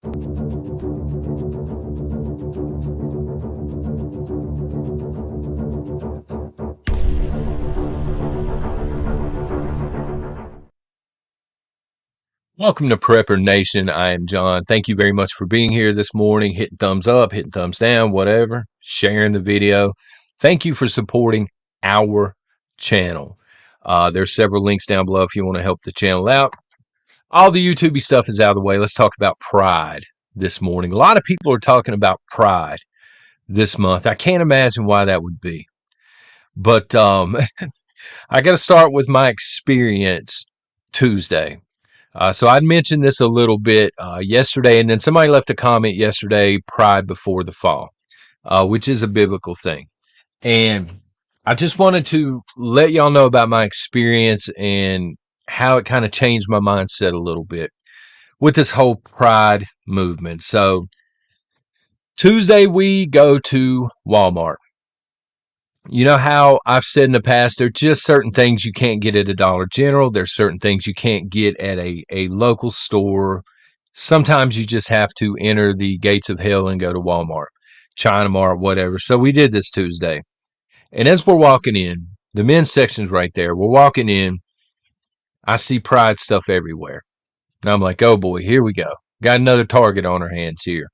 Welcome to Prepper Nation. I am John. Thank you very much for being here this morning, hitting thumbs up, hitting thumbs down, whatever, sharing the video. Thank you for supporting our channel. There's several links down below if you want to help the channel out. All the YouTube stuff is out of the way. Let's talk about pride this morning. A lot of people are talking about pride this month. I can't imagine why that would be. But I got to start with my experience Tuesday. So I'd mentioned this a little bit yesterday, and then somebody left a comment yesterday, pride before the fall, which is a biblical thing. And I just wanted to let y'all know about my experience and how it kind of changed my mindset a little bit with this whole pride movement. So Tuesday, we go to Walmart. You know how I've said in the past, there are just certain things you can't get at a Dollar General. There's certain things you can't get at a local store. Sometimes you just have to enter the gates of hell and go to Walmart, China Mart, whatever. So we did this Tuesday. And as we're walking in, the men's section's right there. We're walking in. I see pride stuff everywhere. And I'm like, oh boy, here we go. Got another target on our hands here.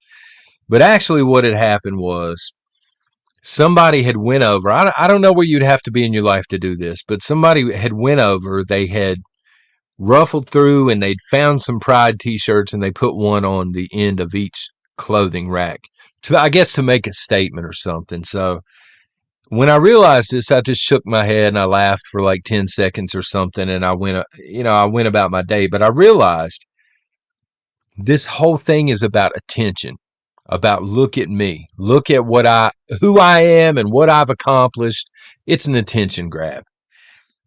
But actually what had happened was, somebody had went over. I don't know where you'd have to be in your life to do this, but somebody had went over. They had ruffled through and they'd found some pride t-shirts and they put one on the end of each clothing rack to, I guess, to make a statement or something. So when I realized this, I just shook my head and I laughed for like 10 seconds or something. And I went about my day, but I realized this whole thing is about attention. About look at me, look at who I am and what I've accomplished. It's an attention grab.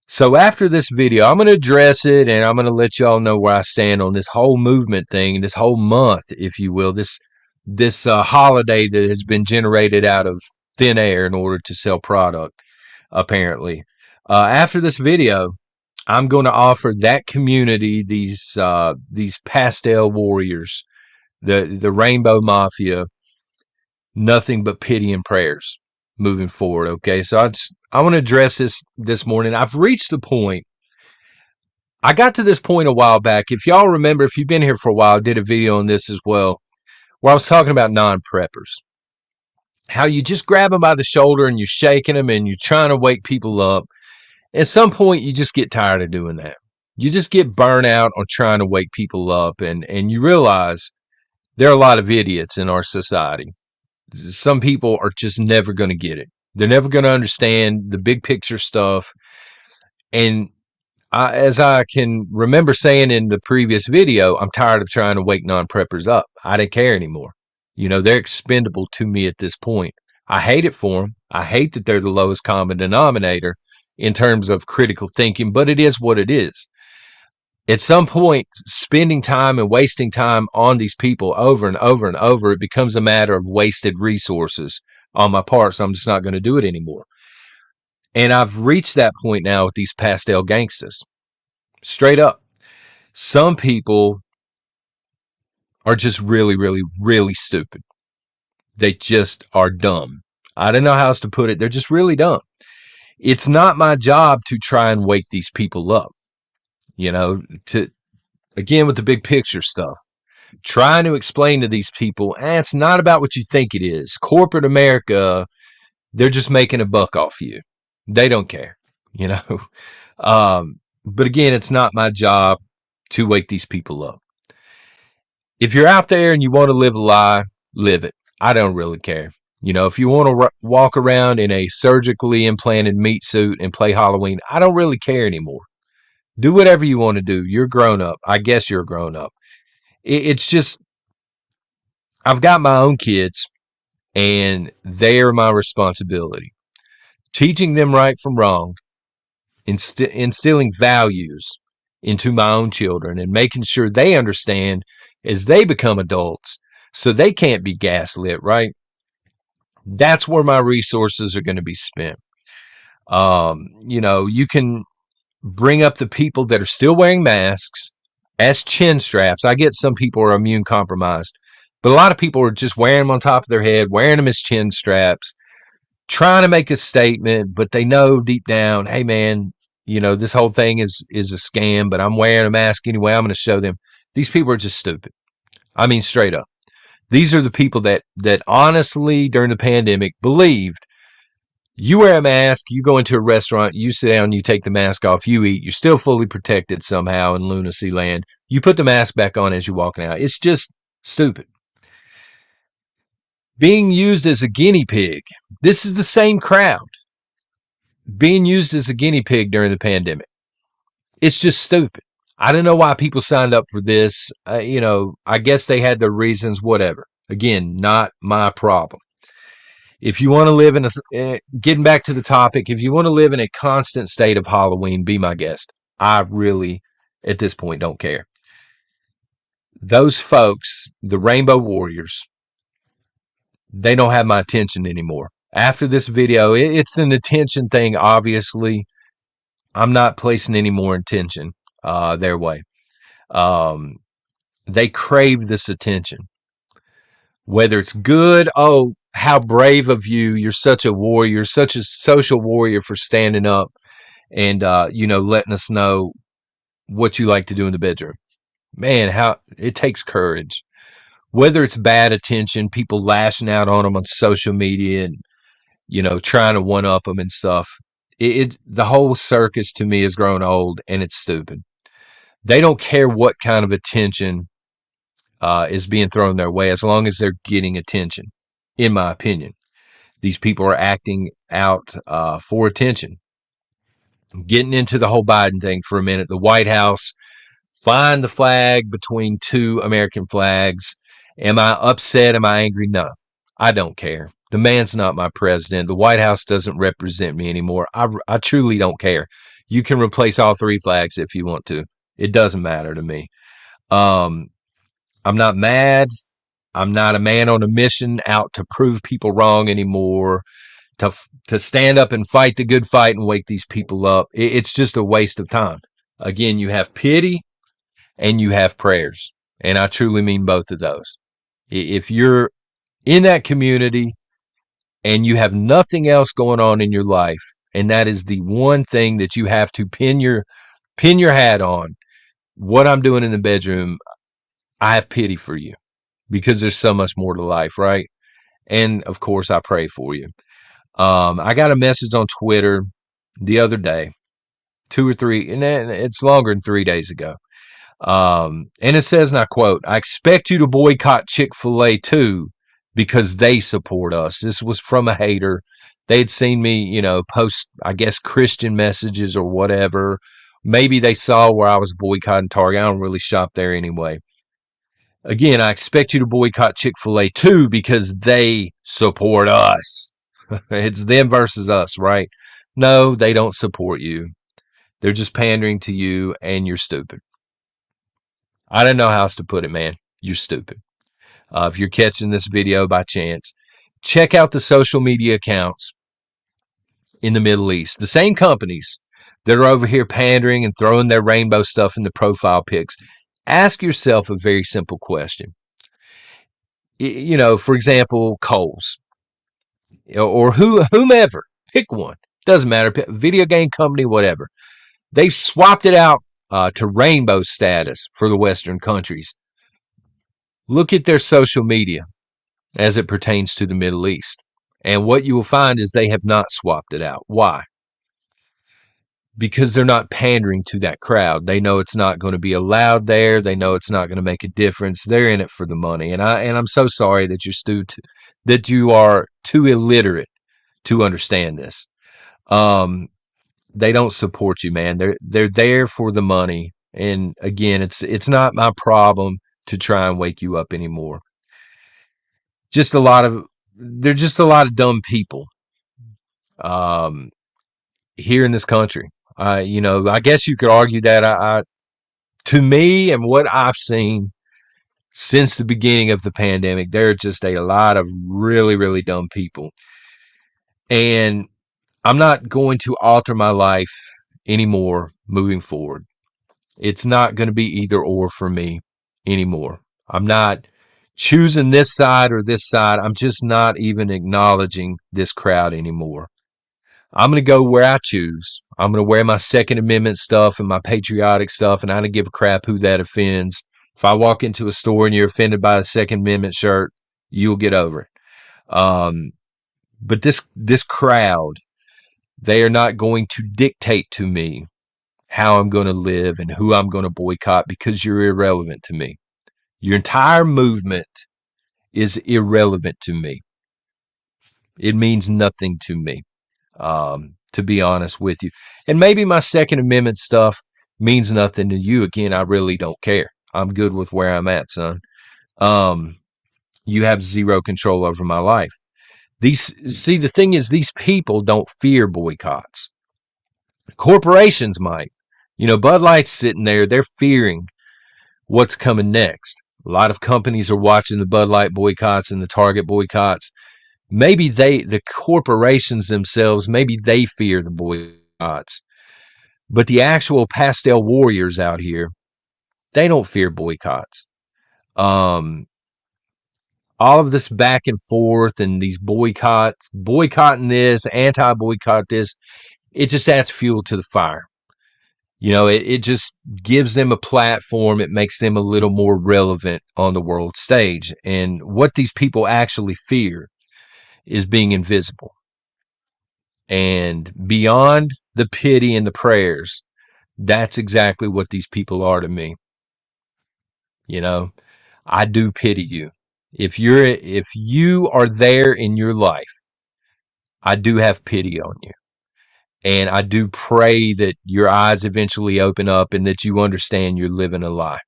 So after this video, I'm going to address it and I'm going to let y'all know where I stand on this whole movement thing, this whole month, if you will, this holiday that has been generated out of thin air in order to sell product, apparently. After this video, I'm going to offer that community, these pastel warriors, the Rainbow Mafia, nothing but pity and prayers moving forward. Okay, so I want to address this morning. I've reached the point. I got to this point a while back. If y'all remember, if you've been here for a while, I did a video on this as well, where I was talking about non-preppers. How you just grab them by the shoulder and you're shaking them and you're trying to wake people up. At some point, you just get tired of doing that. You just get burnt out on trying to wake people up, and you realize there are a lot of idiots in our society. Some people are just never going to get it. They're never going to understand the big picture stuff. And as I can remember saying in the previous video, I'm tired of trying to wake non-preppers up. I don't care anymore. You know, they're expendable to me at this point. I hate it for them. I hate that they're the lowest common denominator in terms of critical thinking, but it is what it is. At some point, spending time and wasting time on these people over and over and over, it becomes a matter of wasted resources on my part, so I'm just not going to do it anymore. And I've reached that point now with these pastel gangsters. Straight up. Some people are just really, really, really stupid. They just are dumb. I don't know how else to put it. They're just really dumb. It's not my job to try and wake these people up. You know, again, with the big picture stuff, trying to explain to these people, it's not about what you think it is. Corporate America, they're just making a buck off you. They don't care, you know. But again, it's not my job to wake these people up. If you're out there and you want to live a lie, live it. I don't really care. You know, if you want to walk around in a surgically implanted meat suit and play Halloween, I don't really care anymore. Do whatever you want to do. You're grown up. I guess you're grown up. It's just, I've got my own kids, and they are my responsibility. Teaching them right from wrong, instilling values into my own children, and making sure they understand as they become adults, so they can't be gaslit, right? That's where my resources are going to be spent. You know, you can bring up the people that are still wearing masks as chin straps. I get some people are immune compromised. But a lot of people are just wearing them on top of their head, wearing them as chin straps, trying to make a statement, but they know deep down, hey man, this whole thing is a scam, but I'm wearing a mask anyway. I'm going to show them. These people are just stupid. I mean, straight up. These are the people that honestly during the pandemic believed you wear a mask, you go into a restaurant, you sit down, you take the mask off, you eat, you're still fully protected somehow in lunacy land. You put the mask back on as you're walking out. It's just stupid. Being used as a guinea pig. This is the same crowd being used as a guinea pig during the pandemic. It's just stupid. I don't know why people signed up for this. I guess they had their reasons, whatever. Again, not my problem. If you want to live in getting back to the topic, if you want to live in a constant state of Halloween, be my guest. I really, at this point, don't care. Those folks, the Rainbow Warriors, they don't have my attention anymore. After this video, it's an attention thing, obviously. I'm not placing any more attention their way. They crave this attention. Whether it's good, oh, how brave of you. You're such a warrior, such a social warrior for standing up and, letting us know what you like to do in the bedroom. Man, how it takes courage. Whether it's bad attention, people lashing out on them on social media and, trying to one up them and stuff. The whole circus to me has grown old and it's stupid. They don't care what kind of attention is being thrown their way as long as they're getting attention, in my opinion. These people are acting out for attention. Getting into the whole Biden thing for a minute. The White House flying the flag between two American flags. Am I upset? Am I angry? No, I don't care. The man's not my president. The White House doesn't represent me anymore. I truly don't care. You can replace all three flags if you want to. It doesn't matter to me. I'm not mad. I'm not a man on a mission out to prove people wrong anymore, to stand up and fight the good fight and wake these people up. It's just a waste of time. Again, you have pity and you have prayers. And I truly mean both of those. If you're in that community and you have nothing else going on in your life, and that is the one thing that you have to pin your hat on, what I'm doing in the bedroom, I have pity for you because there's so much more to life, right? And of course, I pray for you. I got a message on Twitter the other day, 2 or 3, and it's longer than 3 days ago. And it says, and I quote, "I expect you to boycott Chick-fil-A too because they support us." This was from a hater. They had seen me, post, I guess, Christian messages or whatever. Maybe they saw where I was boycotting Target. I don't really shop there anyway. Again, I expect you to boycott Chick-fil-A too because they support us. It's them versus us, right? No, they don't support you. They're just pandering to you and you're stupid. I don't know how else to put it, man. You're stupid. If you're catching this video by chance, check out the social media accounts in the Middle East. The same companies that are over here pandering and throwing their rainbow stuff in the profile pics. Ask yourself a very simple question. For example, Kohl's or whomever. Pick one. Doesn't matter. Video game company, whatever. They've swapped it out to rainbow status for the Western countries. Look at their social media as it pertains to the Middle East. And what you will find is they have not swapped it out. Why? Because they're not pandering to that crowd. They know it's not going to be allowed there. They know it's not going to make a difference. They're in it for the money. And I'm so sorry that you are too illiterate to understand this. They don't support you, man. They're there for the money. And again, it's not my problem to try and wake you up anymore. They're just a lot of dumb people here in this country. I guess you could argue that to me and what I've seen since the beginning of the pandemic, there are just a lot of really, really dumb people. And I'm not going to alter my life anymore moving forward. It's not going to be either or for me anymore. I'm not, choosing this side or this side. I'm just not even acknowledging this crowd anymore. I'm going to go where I choose. I'm going to wear my Second Amendment stuff and my patriotic stuff, and I don't give a crap who that offends. If I walk into a store and you're offended by a Second Amendment shirt, you'll get over it. But this crowd, they are not going to dictate to me how I'm going to live and who I'm going to boycott, because you're irrelevant to me. Your entire movement is irrelevant to me. It means nothing to me, to be honest with you. And maybe my Second Amendment stuff means nothing to you. Again, I really don't care. I'm good with where I'm at, son. You have zero control over my life. The thing is, these people don't fear boycotts. Corporations might. Bud Light's sitting there, they're fearing what's coming next. A lot of companies are watching the Bud Light boycotts and the Target boycotts. Maybe the corporations themselves, maybe they fear the boycotts. But the actual pastel warriors out here, they don't fear boycotts. All of this back and forth and these boycotting this, anti-boycott this, it just adds fuel to the fire. It just gives them a platform. It makes them a little more relevant on the world stage. And what these people actually fear is being invisible. And beyond the pity and the prayers, that's exactly what these people are to me. I do pity you. If you are there in your life, I do have pity on you. And I do pray that your eyes eventually open up and that you understand you're living a lie.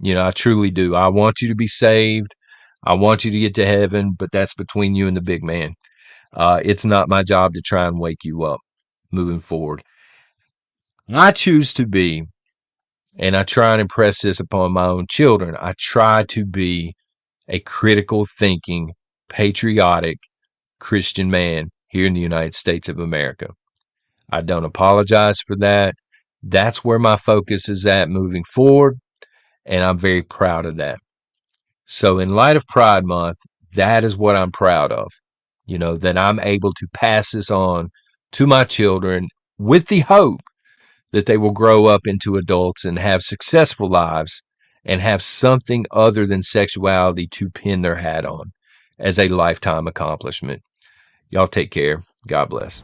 I truly do. I want you to be saved. I want you to get to heaven, but that's between you and the big man. It's not my job to try and wake you up moving forward. I choose to be, and I try and impress this upon my own children, I try to be a critical thinking, patriotic Christian man here in the United States of America. I don't apologize for that. That's where my focus is at moving forward, and I'm very proud of that. So in light of Pride Month, that is what I'm proud of, that I'm able to pass this on to my children with the hope that they will grow up into adults and have successful lives and have something other than sexuality to pin their hat on as a lifetime accomplishment. Y'all take care. God bless.